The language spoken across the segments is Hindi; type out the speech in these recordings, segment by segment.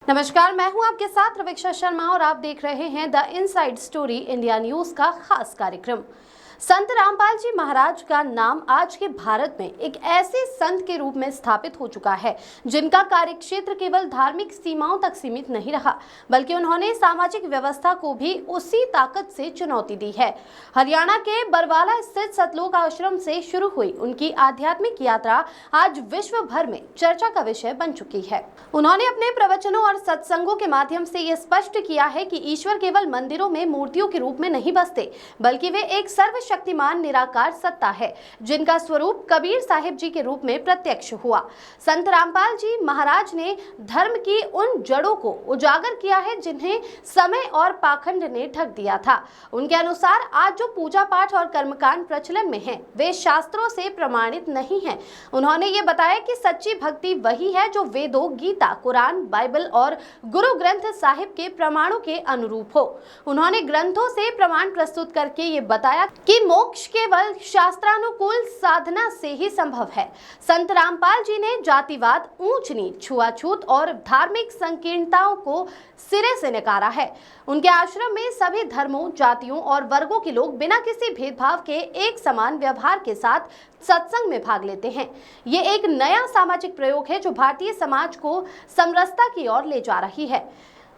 नमस्कार, मैं हूं आपके साथ रवीक्षा शर्मा और आप देख रहे हैं the inside story India news का खास कार्यक्रम। संत रामपाल जी महाराज का नाम आज के भारत में एक ऐसे संत के रूप में स्थापित हो चुका है जिनका कार्यक्षेत्र केवल धार्मिक सीमाओं तक सीमित नहीं रहा, बल्कि उन्होंने सामाजिक व्यवस्था को भी उसी ताकत से चुनौती दी है। हरियाणा के बरवाला स्थित सतलोक आश्रम से शुरू हुई उनकी आध्यात्मिक यात्रा आज विश्व भर में चर्चा का विषय बन चुकी है। उन्होंने अपने प्रवचनों और सत्संगों के माध्यम से ये स्पष्ट किया है कि ईश्वर केवल मंदिरों में मूर्तियों के रूप में नहीं बसते, बल्कि वे एक सर्वशक्तिमान निराकार सत्ता है जिनका स्वरूप कबीर साहिब जी के रूप में प्रत्यक्ष हुआ। संत रामपाल जी महाराज ने धर्म की उन जड़ों को उजागर किया है जिन्हें समय और पाखंड ने ढक दिया था। उनके अनुसार आज जो पूजा पाठ और कर्मकांड प्रचलन में हैं, वे शास्त्रों से प्रमाणित नहीं हैं। उन्होंने ये बताया कि सच्ची भक्ति वही है जो वेदों, गीता, कुरान, बाइबल और गुरु ग्रंथ साहिब के प्रमाणों के अनुरूप हो। उन्होंने ग्रंथों से प्रमाण प्रस्तुत करके ये बताया कि मोक्ष केवल शास्त्रानुकूल साधना से ही संभव है। संत रामपाल जी ने जातिवाद, ऊंच नीच, छुआछूत और धार्मिक संकीर्णताओं को सिरे से नकारा है। उनके आश्रम में सभी धर्मों, जातियों और वर्गों के लोग बिना किसी भेदभाव के एक समान व्यवहार के साथ सत्संग में भाग लेते हैं। ये एक नया सामाजिक प्रयोग है जो भारतीय समाज को समरसता की ओर ले जा रही है।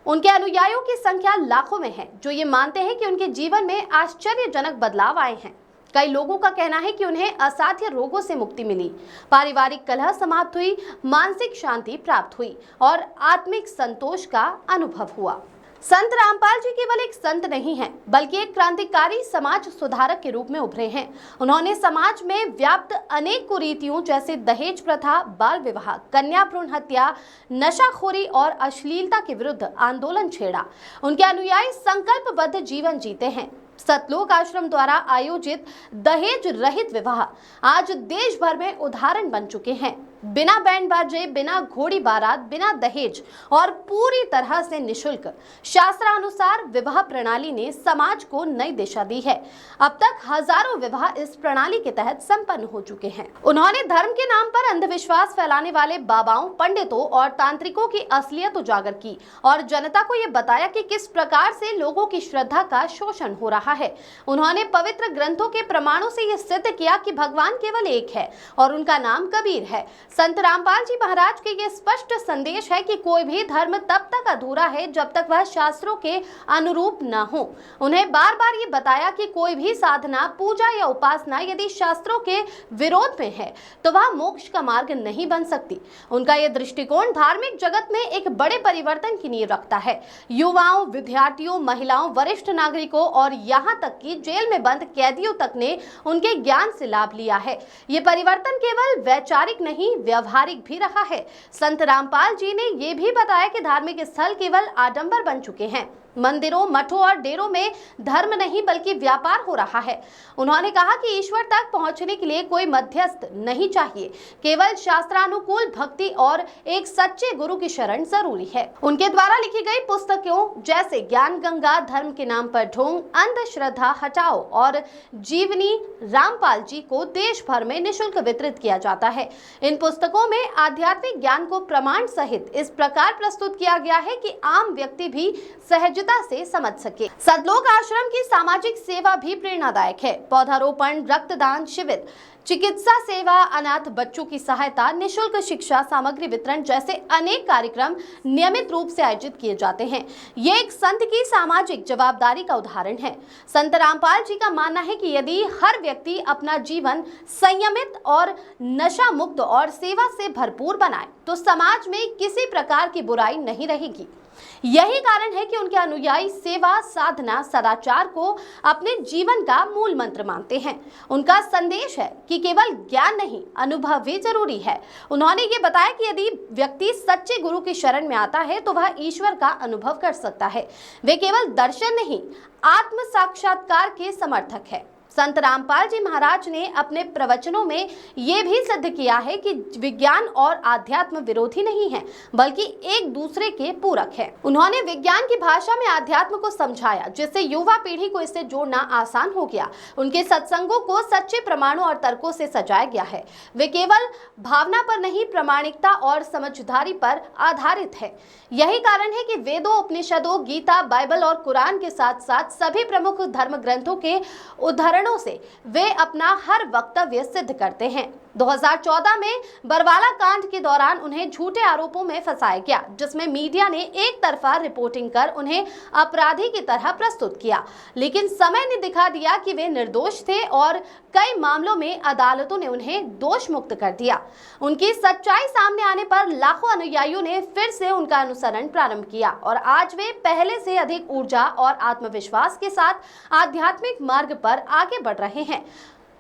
उनके अनुयायियों की संख्या लाखों में है जो ये मानते हैं कि उनके जीवन में आश्चर्यजनक बदलाव आए हैं। कई लोगों का कहना है कि उन्हें असाध्य रोगों से मुक्ति मिली, पारिवारिक कलह समाप्त हुई, मानसिक शांति प्राप्त हुई और आत्मिक संतोष का अनुभव हुआ। संत रामपाल जी केवल एक संत नहीं हैं, बल्कि एक क्रांतिकारी समाज सुधारक के रूप में उभरे हैं। उन्होंने समाज में व्याप्त अनेक कुरीतियों जैसे दहेज प्रथा, बाल विवाह, कन्या भ्रूण हत्या, नशाखोरी और अश्लीलता के विरुद्ध आंदोलन छेड़ा। उनके अनुयायी संकल्पबद्ध जीवन जीते हैं। सतलोक आश्रम द्वारा आयोजित दहेज रहित विवाह आज देश भर में उदाहरण बन चुके हैं। बिना बैंड बाजे, बिना घोड़ी बारात, बिना दहेज और पूरी तरह से निशुल्क शास्त्रानुसार विवाह प्रणाली ने समाज को नई दिशा दी है। अब तक हजारों विवाह इस प्रणाली के तहत संपन्न हो चुके हैं। उन्होंने धर्म के नाम पर अंधविश्वास फैलाने वाले बाबाओं, पंडितों और तांत्रिकों की असलियत उजागर की और जनता को ये बताया कि किस प्रकार से लोगों की श्रद्धा का शोषण हो रहा है। उन्होंने पवित्र ग्रंथों के प्रमाणों से यह सिद्ध किया कि भगवान केवल एक है और उनका नाम कबीर है। संत रामपाल जी महाराज के ये स्पष्ट संदेश है कि कोई भी धर्म तब तक अधूरा है जब तक वह शास्त्रों के अनुरूप न हो। उन्हें बार बार ये बताया कि कोई भी साधना, पूजा या उपासना यदि शास्त्रों के विरोध में है तो वह मोक्ष का मार्ग नहीं बन सकती। उनका यह दृष्टिकोण धार्मिक जगत में एक बड़े परिवर्तन की नींव रखता है। युवाओं, विद्यार्थियों, महिलाओं, वरिष्ठ नागरिकों और यहाँ तक कि जेल में बंद कैदियों तक ने उनके ज्ञान से लाभ लिया है। ये परिवर्तन केवल वैचारिक नहीं, व्यवहारिक भी रहा है। संत रामपाल जी ने यह भी बताया कि धार्मिक स्थल केवल आडंबर बन चुके हैं। मंदिरों, मठों और डेरों में धर्म नहीं बल्कि व्यापार हो रहा है। उन्होंने कहा कि ईश्वर तक पहुंचने के लिए कोई मध्यस्थ नहीं चाहिए, केवल शास्त्रानुकूल भक्ति और एक सच्चे गुरु की शरण जरूरी है। उनके द्वारा लिखी गई पुस्तकों जैसे ज्ञान गंगा, धर्म के नाम पर ढोंग, अंधश्रद्धा हटाओ और जीवनी रामपाल जी को देश भर में निःशुल्क वितरित किया जाता है। इन पुस्तकों में आध्यात्मिक ज्ञान को प्रमाण सहित इस प्रकार प्रस्तुत किया गया है कि आम व्यक्ति भी सहज से समझ सके। सतलोक आश्रम की सामाजिक सेवा भी प्रेरणादायक है। पौधारोपण, रक्तदान शिविर, चिकित्सा सेवा, अनाथ बच्चों की सहायता, निःशुल्क शिक्षा सामग्री वितरण जैसे अनेक कार्यक्रम नियमित रूप से आयोजित किए जाते हैं। ये एक संत की सामाजिक जवाबदारी का उदाहरण है। संत रामपाल जी का मानना है कि यदि हर व्यक्ति अपना जीवन संयमित और नशा मुक्त और सेवा से भरपूर बनाए तो समाज में किसी प्रकार की बुराई नहीं रहेगी। यही कारण है कि उनके अनुयायी सेवा, साधना, सदाचार को अपने जीवन का मूल मंत्र मानते हैं। उनका संदेश है कि केवल ज्ञान नहीं, अनुभव भी जरूरी है। उन्होंने ये बताया कि यदि व्यक्ति सच्चे गुरु की शरण में आता है तो वह ईश्वर का अनुभव कर सकता है। वे केवल दर्शन नहीं, आत्म साक्षात्कार के समर्थक है। संत रामपाल जी महाराज ने अपने प्रवचनों में ये भी सिद्ध किया है कि विज्ञान और आध्यात्म विरोधी नहीं है, बल्कि एक दूसरे के पूरक है। उन्होंने विज्ञान की भाषा में आध्यात्म को समझाया, जिससे युवा पीढ़ी को इससे जोड़ना आसान हो गया। उनके सत्संगों को सच्चे प्रमाणों और तर्कों से सजाया गया है। वे केवल भावना पर नहीं, प्रामाणिकता और समझदारी पर आधारित है। यही कारण है कि वेदों, उपनिषदों, गीता, बाइबल और कुरान के साथ साथ सभी प्रमुख धर्म ग्रंथों के उदाहरणों से वे अपना हर वक्तव्य सिद्ध करते हैं। 2014 में बरवाला कांड के दौरान उन्हें झूठे आरोपों में फंसाया गया, जिसमें मीडिया ने एक तरफा रिपोर्टिंग कर उन्हें अपराधी की तरह प्रस्तुत किया। लेकिन समय ने दिखा दिया कि वे निर्दोष थे और कई मामलों में अदालतों ने उन्हें दोष मुक्त कर दिया। उनकी सच्चाई सामने आने पर लाखों अनुयायियों ने फिर से उनका अनुसरण प्रारंभ किया और आज वे पहले से अधिक ऊर्जा और आत्मविश्वास के साथ आध्यात्मिक मार्ग पर आगे बढ़ रहे हैं।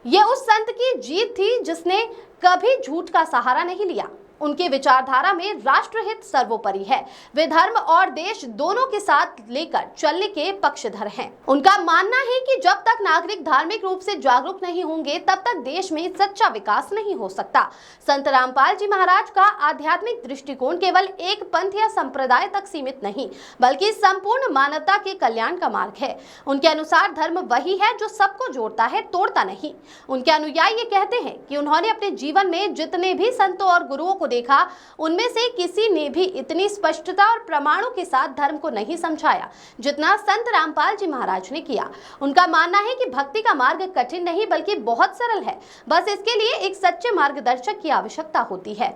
ये उस संत की जीत थी जिसने कभी झूठ का सहारा नहीं लिया। उनकी विचारधारा में राष्ट्रहित सर्वोपरि है। वे धर्म और देश दोनों के साथ लेकर चलने के पक्षधर हैं। उनका मानना है कि जब तक नागरिक धार्मिक रूप से जागरूक नहीं होंगे, तब तक देश में सच्चा विकास नहीं हो सकता। संत रामपाल जी महाराज का आध्यात्मिक दृष्टिकोण केवल एक पंथ या संप्रदाय तक सीमित नहीं, बल्कि संपूर्ण मानवता के कल्याण का मार्ग है। उनके अनुसार धर्म वही है जो सबको जोड़ता है, तोड़ता नहीं। उनके अनुयायी ये कहते हैं कि उन्होंने अपने जीवन में जितने भी संतों और गुरुओं को देखा, उनमें से किसी ने भी इतनी स्पष्टता और प्रमाणों के साथ धर्म को नहीं समझाया जितना संत रामपाल जी महाराज ने किया। उनका मानना है कि भक्ति का मार्ग कठिन नहीं बल्कि बहुत सरल है। बस इसके लिए एक सच्चे मार्गदर्शक की आवश्यकता होती है।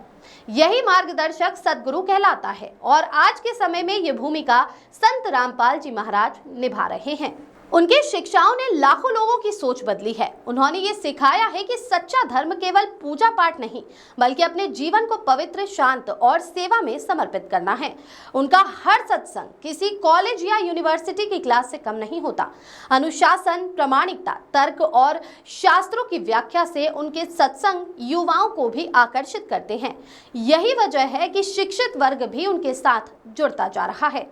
यही मार्गदर्शक सद्गुरु कहलाता है और आज के समय में ये भूमिका संत रामपाल जी महाराज निभा रहे हैं। उनकी शिक्षाओं ने लाखों लोगों की सोच बदली है। उन्होंने ये सिखाया है कि सच्चा धर्म केवल पूजा पाठ नहीं, बल्कि अपने जीवन को पवित्र, शांत और सेवा में समर्पित करना है। उनका हर सत्संग किसी कॉलेज या यूनिवर्सिटी की क्लास से कम नहीं होता। अनुशासन, प्रामाणिकता, तर्क और शास्त्रों की व्याख्या से उनके सत्संग युवाओं को भी आकर्षित करते हैं। यही वजह है कि शिक्षित वर्ग भी उनके साथ जुड़ता जा रहा है।